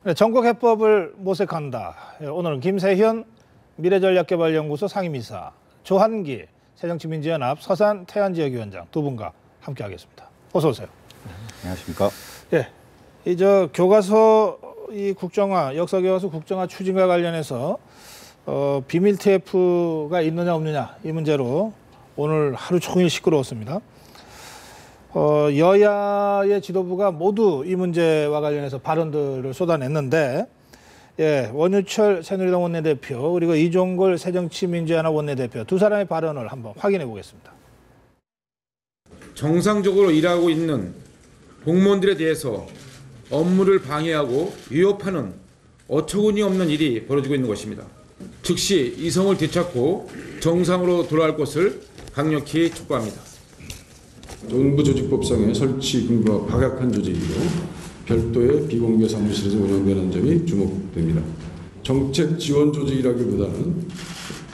네, 전국 해법을 모색한다. 오늘은 김세현 미래전략개발연구소 상임이사, 조한기 새정치민주연합 서산 태안지역위원장 두 분과 함께하겠습니다. 어서 오세요. 안녕하십니까? 예, 이 교과서 이 국정화, 역사교과서 국정화 추진과 관련해서 비밀 TF가 있느냐 없느냐 이 문제로 오늘 하루 종일 시끄러웠습니다. 여야의 지도부가 모두 이 문제와 관련해서 발언들을 쏟아냈는데, 예, 원유철 새누리당 원내대표 그리고 이종걸 새정치민주연합 원내대표 두 사람의 발언을 한번 확인해 보겠습니다. 정상적으로 일하고 있는 공무원들에 대해서 업무를 방해하고 위협하는 어처구니 없는 일이 벌어지고 있는 것입니다. 즉시 이성을 되찾고 정상으로 돌아갈 것을 강력히 촉구합니다. 정부조직법상의 설치 근거가 박약한 조직이고 별도의 비공개 사무실에서 운영되는 점이 주목됩니다. 정책 지원 조직이라기보다는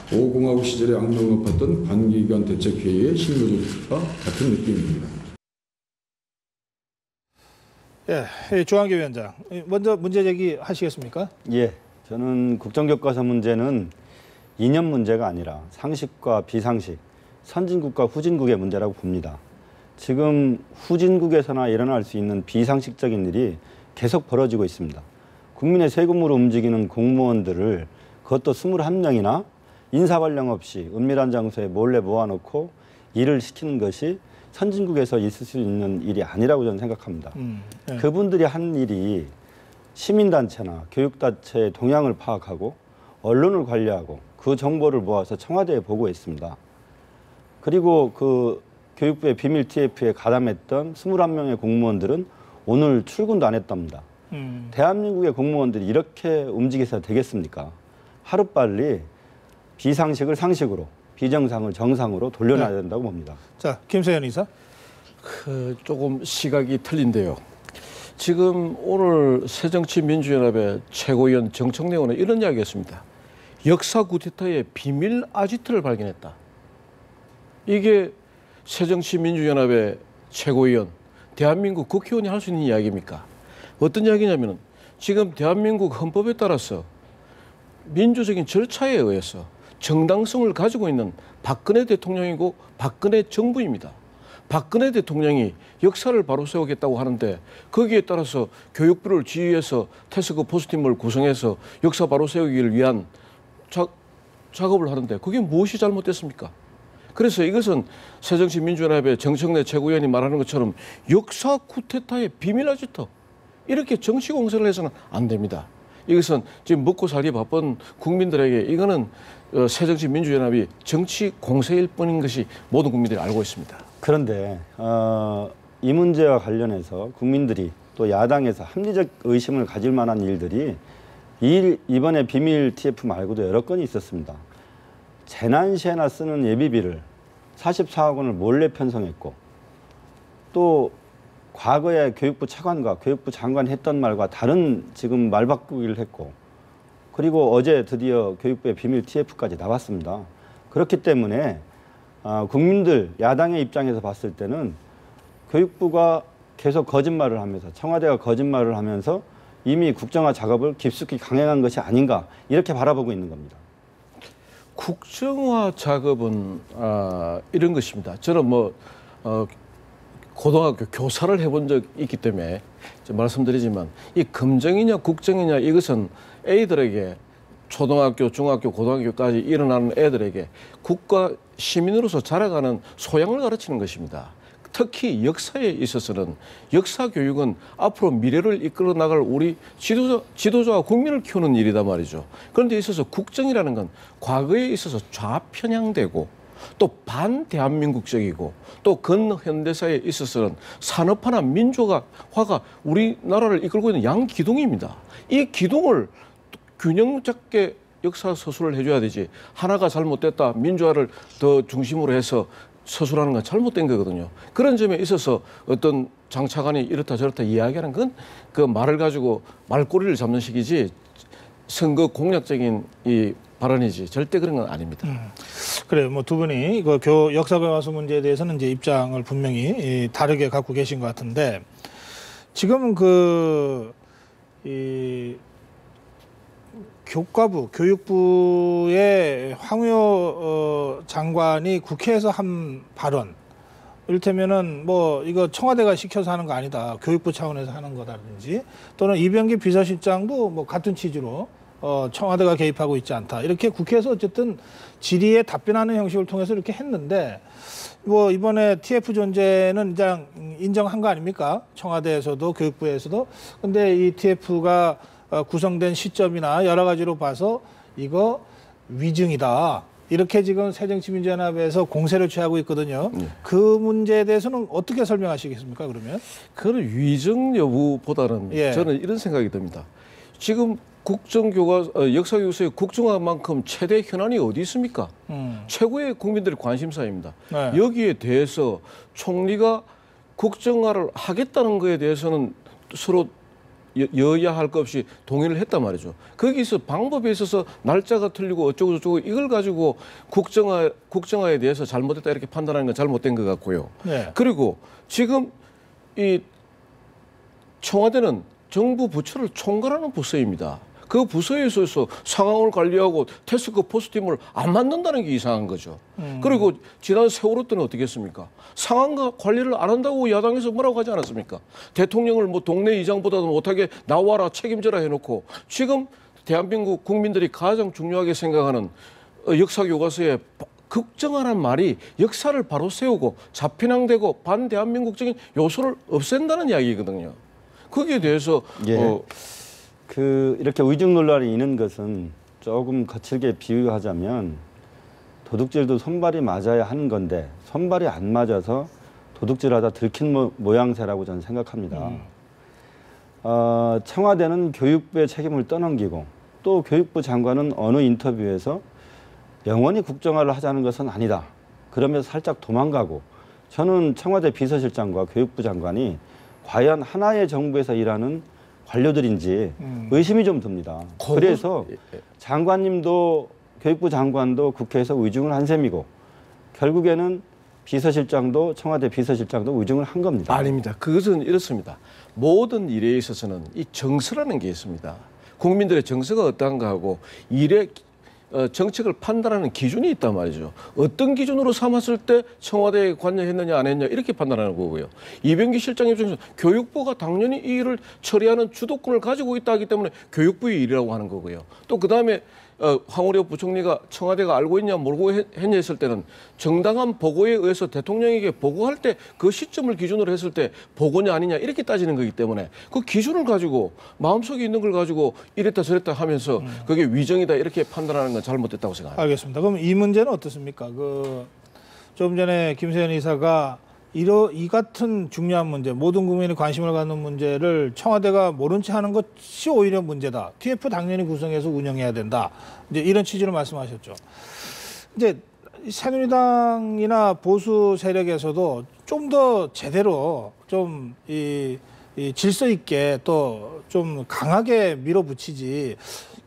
5공화국 시절에 악명 높았던 관계기관 대책회의의 실무조직과 같은 느낌입니다. 예, 조한기 위원장, 먼저 문제 제기하시겠습니까? 예, 저는 국정교과서 문제는 이념 문제가 아니라 상식과 비상식, 선진국과 후진국의 문제라고 봅니다. 지금 후진국에서나 일어날 수 있는 비상식적인 일이 계속 벌어지고 있습니다. 국민의 세금으로 움직이는 공무원들을 그것도 21명이나 인사발령 없이 은밀한 장소에 몰래 모아놓고 일을 시키는 것이 선진국에서 있을 수 있는 일이 아니라고 저는 생각합니다. 네. 그분들이 한 일이 시민단체나 교육단체의 동향을 파악하고 언론을 관리하고 그 정보를 모아서 청와대에 보고했습니다. 그리고 그 교육부의 비밀 TF에 가담했던 21명의 공무원들은 오늘 출근도 안 했답니다. 대한민국의 공무원들이 이렇게 움직여서 되겠습니까? 하루빨리 비상식을 상식으로, 비정상을 정상으로 돌려놔야 된다고 봅니다. 자, 김세현 이사. 조금 시각이 틀린데요. 지금 오늘 새정치민주연합의 최고위원 정청래 의원은 이런 이야기했습니다. 역사 쿠데타의 비밀 아지트를 발견했다. 이게 새정치민주연합의 최고위원, 대한민국 국회의원이 할 수 있는 이야기입니까? 어떤 이야기냐면 지금 대한민국 헌법에 따라서 민주적인 절차에 의해서 정당성을 가지고 있는 박근혜 대통령이고 박근혜 정부입니다. 박근혜 대통령이 역사를 바로 세우겠다고 하는데 거기에 따라서 교육부를 지휘해서 태스크 포스팀을 구성해서 역사 바로 세우기를 위한 작업을 하는데 그게 무엇이 잘못됐습니까? 그래서 이것은 새정치민주연합의 정청래 최고위원이 말하는 것처럼 역사 쿠데타의 비밀 아지트 이렇게 정치 공세를 해서는 안 됩니다. 이것은 지금 먹고 살기 바쁜 국민들에게 이거는 새정치민주연합이 정치 공세일 뿐인 것이 모든 국민들이 알고 있습니다. 그런데 이 문제와 관련해서 국민들이 또 야당에서 합리적 의심을 가질 만한 일들이 이번에 비밀 TF 말고도 여러 건이 있었습니다. 재난 시에나 쓰는 예비비를 44억 원을 몰래 편성했고 또 과거에 교육부 차관과 교육부 장관이 했던 말과 다른 지금 말 바꾸기를 했고 그리고 어제 드디어 교육부의 비밀 TF까지 나왔습니다. 그렇기 때문에 국민들 야당의 입장에서 봤을 때는 교육부가 계속 거짓말을 하면서 청와대가 거짓말을 하면서 이미 국정화 작업을 깊숙이 강행한 것이 아닌가 이렇게 바라보고 있는 겁니다. 국정화 작업은 이런 것입니다. 저는 고등학교 교사를 해본 적 있기 때문에 말씀드리지만 이 검정이냐 국정이냐 이것은 애들에게 초등학교, 중학교, 고등학교까지 일어나는 애들에게 국가 시민으로서 자라가는 소양을 가르치는 것입니다. 특히 역사에 있어서는 역사 교육은 앞으로 미래를 이끌어 나갈 우리 지도자와 국민을 키우는 일이단 말이죠. 그런데 있어서 국정이라는 건 과거에 있어서 좌편향되고 또 반대한민국적이고 또 근현대사에 있어서는 산업화나 민주화가 우리나라를 이끌고 있는 양기둥입니다. 이 기둥을 균형 잡게 역사 서술을 해줘야 되지 하나가 잘못됐다 민주화를 더 중심으로 해서 서술하는 건 잘못된 거거든요. 그런 점에 있어서 어떤 장차관이 이렇다 저렇다 이야기하는 건 그 말을 가지고 말꼬리를 잡는 식이지 선거 공약적인 이 발언이지 절대 그런 건 아닙니다. 그래요. 뭐 두 분이 그 역사교과서 문제에 대해서는 이제 입장을 분명히 다르게 갖고 계신 것 같은데 지금 그 이 교육부의 황우여 장관이 국회에서 한 발언, 이를테면은 뭐 이거 청와대가 시켜서 하는 거 아니다, 교육부 차원에서 하는 거다든지, 또는 이병기 비서실장도 뭐 같은 취지로 청와대가 개입하고 있지 않다, 이렇게 국회에서 어쨌든 질의에 답변하는 형식을 통해서 이렇게 했는데, 뭐 이번에 TF 존재는 그냥 인정한 거 아닙니까? 청와대에서도 교육부에서도. 근데 이 TF가 구성된 시점이나 여러 가지로 봐서 이거 위증이다, 이렇게 지금 새정치민주연합에서 공세를 취하고 있거든요. 그 문제에 대해서는 어떻게 설명하시겠습니까, 그러면? 그런 위증 여부보다는 예. 저는 이런 생각이 듭니다. 지금 역사교과서의 국정화만큼 최대 현안이 어디 있습니까? 최고의 국민들의 관심사입니다. 네. 여기에 대해서 총리가 국정화를 하겠다는 것에 대해서는 서로 여야 할 것 없이 동의를 했단 말이죠. 거기서 방법에 있어서 날짜가 틀리고 어쩌고 저쩌고 이걸 가지고 국정화에 대해서 잘못했다 이렇게 판단하는 건 잘못된 것 같고요. 네. 그리고 지금 이 청와대는 정부 부처를 총괄하는 부서입니다. 그 부서에 있어서 상황을 관리하고 태스크 포스팀을 안 만든다는 게 이상한 거죠. 그리고 지난 세월호 때는 어떻게 했습니까? 상황과 관리를 안 한다고 야당에서 뭐라고 하지 않았습니까? 대통령을 뭐 동네 이장보다도 못하게 나와라 책임져라 해놓고, 지금 대한민국 국민들이 가장 중요하게 생각하는 역사교과서에 국정화란 말이 역사를 바로 세우고 자편향되고 반대한민국적인 요소를 없앤다는 이야기거든요. 거기에 대해서 예. 이렇게 위증 논란이 있는 것은 조금 거칠게 비유하자면 도둑질도 손발이 맞아야 하는 건데 손발이 안 맞아서 도둑질하다 들킨 모양새라고 저는 생각합니다. 청와대는 교육부의 책임을 떠넘기고, 또 교육부 장관은 어느 인터뷰에서 영원히 국정화를 하자는 것은 아니다, 그러면서 살짝 도망가고, 저는 청와대 비서실장과 교육부 장관이 과연 하나의 정부에서 일하는 관료들인지 의심이 좀 듭니다. 그래서 장관님도 교육부 장관도 국회에서 위증을 한 셈이고, 결국에는 비서실장도 청와대 비서실장도 위증을 한 겁니다. 아닙니다. 그것은 이렇습니다. 모든 일에 있어서는 이 정서라는 게 있습니다. 국민들의 정서가 어떠한가 하고 일의 정책을 판단하는 기준이 있단 말이죠. 어떤 기준으로 삼았을 때 청와대에 관여했느냐 안 했느냐 이렇게 판단하는 거고요. 이병기 실장 입장에서 교육부가 당연히 이 일을 처리하는 주도권을 가지고 있다 하기 때문에 교육부의 일이라고 하는 거고요. 또 그다음에 황우여 부총리가 청와대가 알고 있냐 모르고 했냐 했을 때는 정당한 보고에 의해서 대통령에게 보고할 때 그 시점을 기준으로 했을 때 보고냐 아니냐 이렇게 따지는 거기 때문에 그 기준을 가지고 마음속에 있는 걸 가지고 이랬다 저랬다 하면서 그게 위정이다 이렇게 판단하는 건 잘못됐다고 생각합니다. 알겠습니다. 그럼 이 문제는 어떻습니까? 좀 전에 김세현 이사가 이 같은 중요한 문제, 모든 국민이 관심을 갖는 문제를 청와대가 모른 채 하는 것이 오히려 문제다. TF 당연히 구성해서 운영해야 된다. 이제 이런 취지로 말씀하셨죠. 이제 새누리당이나 보수 세력에서도 좀 더 제대로 좀 이 질서 있게 또 좀 강하게 밀어붙이지,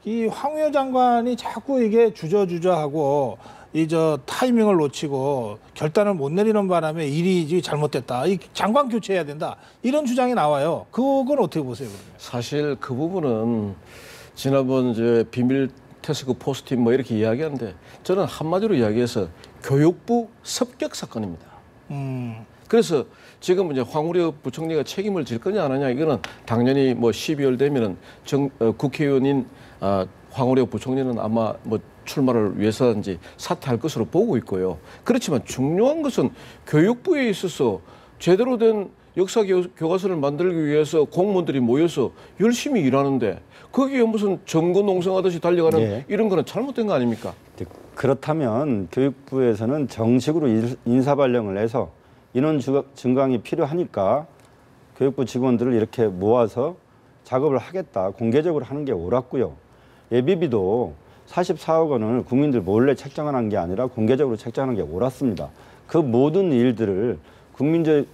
이 황우여 장관이 자꾸 이게 주저하고 타이밍을 놓치고 결단을 못 내리는 바람에 일이 잘못됐다, 이 장관 교체해야 된다, 이런 주장이 나와요. 그건 어떻게 보세요, 그러면? 사실 그 부분은 지난번 이제 비밀 태스크 포스팀 뭐 이렇게 이야기하는데, 저는 한마디로 이야기해서 교육부 습격 사건입니다. 그래서 지금 이제 황우여 부총리가 책임을 질 거냐 안 하냐, 이거는 당연히 뭐 12월 되면은 국회의원인 황우여 부총리는 아마 뭐 출마를 위해서든지 사퇴할 것으로 보고 있고요. 그렇지만 중요한 것은 교육부에 있어서 제대로 된 역사 교과서를 만들기 위해서 공무원들이 모여서 열심히 일하는데 거기에 무슨 정거 농성하듯이 달려가는 네. 이런 거는 잘못된 거 아닙니까? 그렇다면 교육부에서는 정식으로 인사발령을 해서 인원 증강이 필요하니까 교육부 직원들을 이렇게 모아서 작업을 하겠다, 공개적으로 하는 게 옳았고요. 예비비도 44억 원을 국민들 몰래 책정한 게 아니라 공개적으로 책정하는 게 옳았습니다. 그 모든 일들을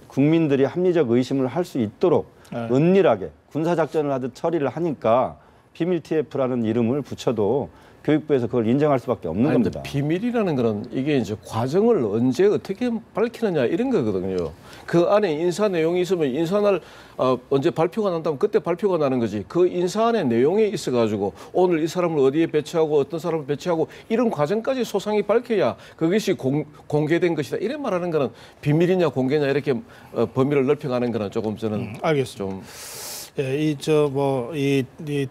국민들이 합리적 의심을 할 수 있도록 은밀하게 군사작전을 하듯 처리를 하니까 비밀 TF라는 이름을 붙여도 교육부에서 그걸 인정할 수밖에 없는 아니, 근데 겁니다. 비밀이라는 거는 이게 이제 과정을 언제 어떻게 밝히느냐 이런 거거든요. 그 안에 인사 내용이 있으면 인사날 언제 발표가 난다면 그때 발표가 나는 거지. 그 인사안의 내용에 있어가지고 오늘 이 사람을 어디에 배치하고 어떤 사람을 배치하고 이런 과정까지 소상히 밝혀야 그것이 공개된 것이다. 이래 말하는 거는 비밀이냐 공개냐 이렇게 범위를 넓혀가는 거는 조금 저는 알겠습니다. 좀 예, 이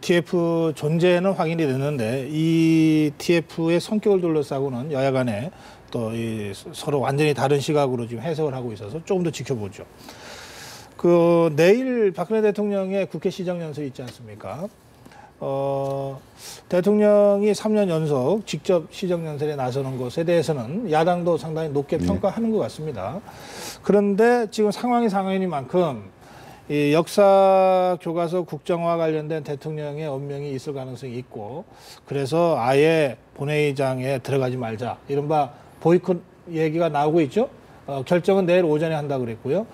TF 존재는 확인이 됐는데 이 TF의 성격을 둘러싸고는 여야 간에 또 서로 완전히 다른 시각으로 지금 해석을 하고 있어서 조금 더 지켜보죠. 내일 박근혜 대통령의 국회 시정연설이 있지 않습니까? 대통령이 3년 연속 직접 시정연설에 나서는 것에 대해서는 야당도 상당히 높게 평가하는 것 같습니다. 그런데 지금 상황이니만큼 이 역사 교과서 국정화 관련된 대통령의 언명이 있을 가능성이 있고 그래서 아예 본회의장에 들어가지 말자 이른바 보이콧 얘기가 나오고 있죠. 결정은 내일 오전에 한다고 그랬고요.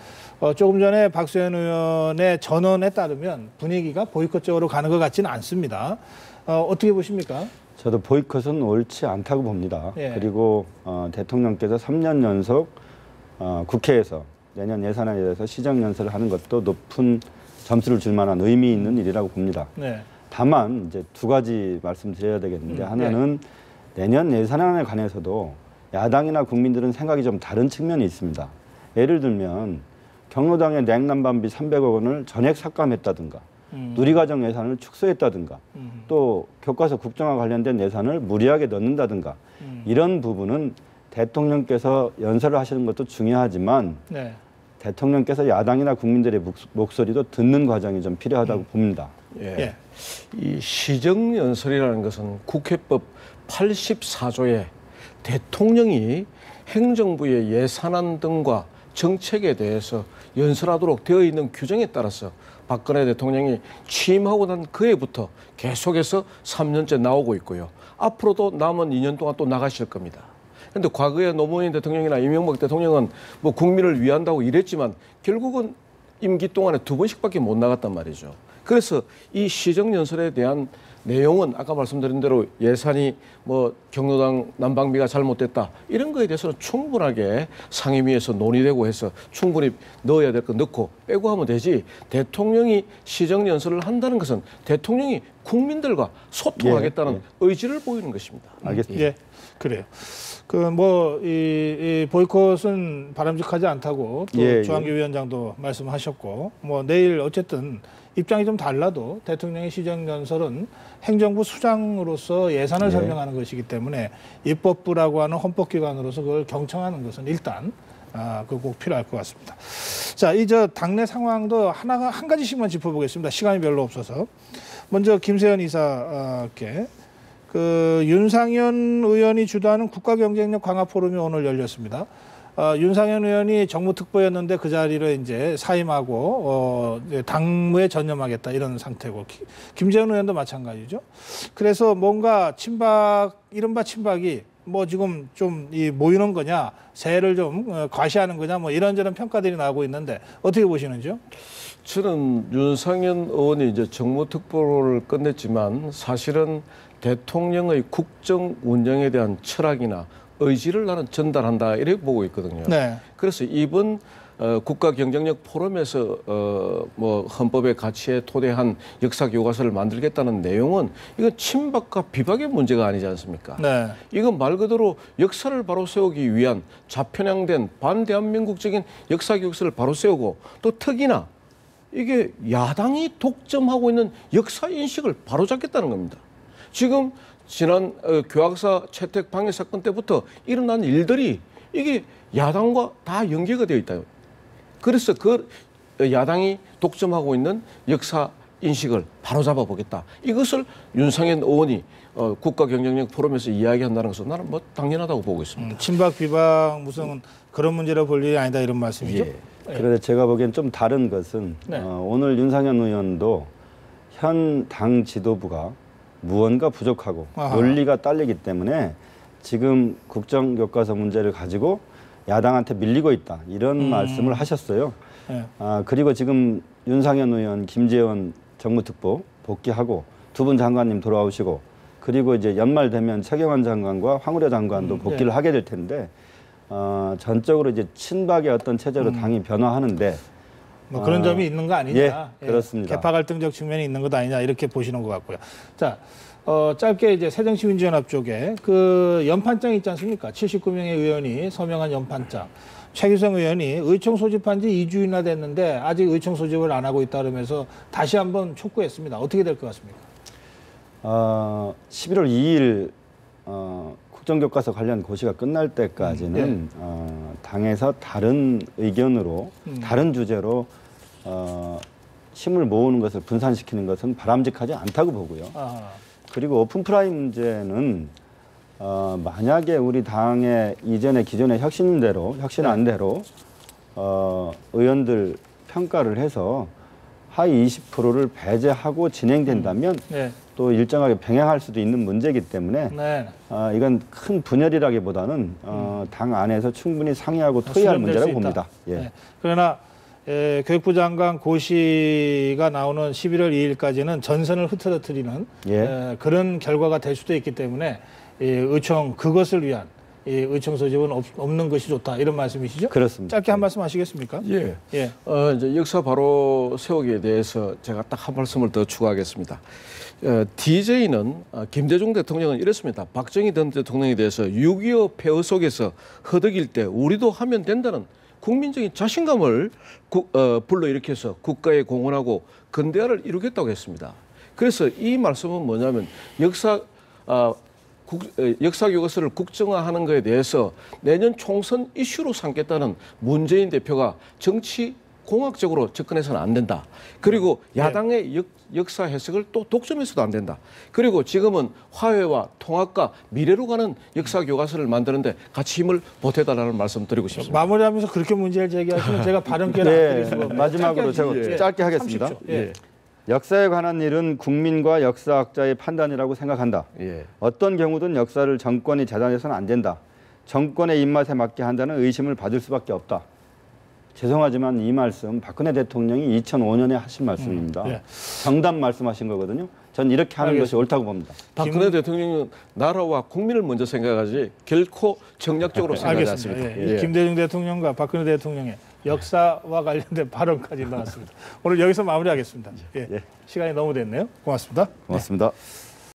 조금 전에 박수현 의원의 전언에 따르면 분위기가 보이콧적으로 가는 것 같지는 않습니다. 어떻게 보십니까? 저도 보이콧은 옳지 않다고 봅니다. 예. 그리고 대통령께서 3년 연속 국회에서 내년 예산안에 대해서 시정연설을 하는 것도 높은 점수를 줄 만한 의미 있는 일이라고 봅니다. 네. 다만 이제 두 가지 말씀드려야 되겠는데 하나는 내년 예산안에 관해서도 야당이나 국민들은 생각이 좀 다른 측면이 있습니다. 예를 들면 경로당의 냉난방비 300억 원을 전액 삭감했다든가 누리과정 예산을 축소했다든가 또 교과서 국정화 관련된 예산을 무리하게 넣는다든가 이런 부분은 대통령께서 연설을 하시는 것도 중요하지만 네. 대통령께서 야당이나 국민들의 목소리도 듣는 과정이 좀 필요하다고 봅니다. 예. 이 시정연설이라는 것은 국회법 84조에 대통령이 행정부의 예산안 등과 정책에 대해서 연설하도록 되어 있는 규정에 따라서 박근혜 대통령이 취임하고 난 그해부터 계속해서 3년째 나오고 있고요. 앞으로도 남은 2년 동안 또 나가실 겁니다. 그런데 과거에 노무현 대통령이나 이명박 대통령은 뭐 국민을 위한다고 이랬지만 결국은 임기 동안에 2번씩밖에 못 나갔단 말이죠. 그래서 이 시정연설에 대한 내용은 아까 말씀드린 대로 예산이 뭐 경로당 난방비가 잘못됐다 이런 거에 대해서는 충분하게 상임위에서 논의되고 해서 충분히 넣어야 될 거 넣고 빼고 하면 되지 대통령이 시정연설을 한다는 것은 대통령이 국민들과 소통하겠다는 의지를 보이는 것입니다. 알겠습니다. 예, 그래요. 이 보이콧은 바람직하지 않다고 또 주한규 위원장도 말씀하셨고 내일 어쨌든 입장이 좀 달라도 대통령의 시정연설은 행정부 수장으로서 예산을 설명하는 것이기 때문에 입법부라고 하는 헌법기관으로서 그걸 경청하는 것은 일단 그거 꼭 필요할 것 같습니다. 자, 당내 상황도 한 가지씩만 짚어보겠습니다. 시간이 별로 없어서. 먼저 김세현 이사께 윤상현 의원이 주도하는 국가경쟁력 강화 포럼이 오늘 열렸습니다. 윤상현 의원이 정무특보였는데 그 자리를 이제 사임하고 당무에 전념하겠다 이런 상태고 김재현 의원도 마찬가지죠. 그래서 뭔가 이른바 친박이 지금 좀 모이는 거냐, 세를 좀 과시하는 거냐, 이런저런 평가들이 나오고 있는데 어떻게 보시는지요? 저는 윤상현 의원이 이제 정무특보를 끝냈지만 사실은 대통령의 국정 운영에 대한 철학이나 의지를 나는 전달한다 이렇게 보고 있거든요. 네. 그래서 이번 국가 경쟁력 포럼에서 헌법의 가치에 토대한 역사 교과서를 만들겠다는 내용은 이건 친박과 비박의 문제가 아니지 않습니까? 네. 이건 말 그대로 역사를 바로 세우기 위한 좌편향된 반대한민국적인 역사 교과서를 바로 세우고 또 특히나 이게 야당이 독점하고 있는 역사 인식을 바로잡겠다는 겁니다. 지금 지난 교학사 채택 방해 사건 때부터 일어난 일들이 이게 야당과 다 연계가 되어 있다. 그래서 그 야당이 독점하고 있는 역사 인식을 바로잡아 보겠다. 이것을 윤상현 의원이 국가 경쟁력 포럼에서 이야기한다는 것은 나는 당연하다고 보고 있습니다. 친박 비박 무슨 그런 문제로 볼 일이 아니다 이런 말씀이죠? 예. 그런데 제가 보기엔 좀 다른 것은 오늘 윤상현 의원도 현 당 지도부가 무언가 부족하고 논리가 딸리기 때문에 지금 국정교과서 문제를 가지고 야당한테 밀리고 있다 이런 말씀을 하셨어요. 네. 그리고 지금 윤상현 의원, 김재원 정무특보 복귀하고 두 분 장관님 돌아오시고 그리고 이제 연말 되면 최경환 장관과 황우려 장관도 복귀를 하게 될 텐데 전적으로 이제 친박의 어떤 체제로 당이 변화하는데 뭐 그런 점이 있는 거 아니냐. 예, 그렇습니다. 개파 갈등적 측면이 있는 것 아니냐 이렇게 보시는 것 같고요. 자, 짧게 이제 새정치민주연합 쪽에 그 연판장 있지 않습니까? 79명의 의원이 서명한 연판장. 최규성 의원이 의총 소집한 지 2주이나 됐는데 아직 의총 소집을 안 하고 있다 그러면서 다시 한번 촉구했습니다. 어떻게 될 것 같습니까? 11월 2일 국정교과서 관련 고시가 끝날 때까지는 당에서 다른 의견으로 다른 주제로 힘을 모으는 것을 분산시키는 것은 바람직하지 않다고 보고요. 그리고 오픈프라임 문제는 만약에 우리 당의 이전의 기존의 혁신안대로 의원들 평가를 해서 하위 20%를 배제하고 진행된다면 또 일정하게 병행할 수도 있는 문제이기 때문에 이건 큰 분열이라기보다는 당 안에서 충분히 상의하고 토의할 문제라고 봅니다. 예. 그러나 교육부 장관 고시가 나오는 11월 2일까지는 전선을 흐트러뜨리는 그런 결과가 될 수도 있기 때문에 의총 그것을 위한 의총 소집은 없는 것이 좋다 이런 말씀이시죠? 그렇습니다. 짧게 한 말씀 하시겠습니까? 예. 예. 이제 역사 바로 세우기에 대해서 제가 딱 한 말씀을 더 추가하겠습니다. DJ는 김대중 대통령은 이랬습니다. 박정희 전 대통령에 대해서 6.25 폐허 속에서 허덕일 때 우리도 하면 된다는 국민적인 자신감을 불러일으켜서 국가에 공헌하고 근대화를 이루겠다고 했습니다. 그래서 이 말씀은 뭐냐면 역사교과서를 국정화하는 것에 대해서 내년 총선 이슈로 삼겠다는 문재인 대표가 정치 공학적으로 접근해서는 안 된다. 그리고 야당의 역사 해석을 또 독점해서도 안 된다. 그리고 지금은 화해와 통합과 미래로 가는 역사 교과서를 만드는데 같이 힘을 보태달라는 말씀 드리고 싶습니다. 마무리하면서 그렇게 문제를 제기하시면 제가 발언 기회를 안 드릴 수가 없네요. 마지막으로 제가 짧게 하겠습니다. 역사에 관한 일은 국민과 역사학자의 판단이라고 생각한다. 어떤 경우든 역사를 정권이 재단해서는 안 된다. 정권의 입맛에 맞게 한다는 의심을 받을 수밖에 없다. 죄송하지만 이 말씀 박근혜 대통령이 2005년에 하신 말씀입니다. 정답 말씀하신 거거든요. 전 이렇게 하는 것이 옳다고 봅니다. 박근혜 대통령은 나라와 국민을 먼저 생각하지 결코 정략적으로 생각하지 않습니다. 김대중 대통령과 박근혜 대통령의 역사와 관련된 발언까지 나왔습니다. 오늘 여기서 마무리하겠습니다. 시간이 너무 됐네요. 고맙습니다. 고맙습니다.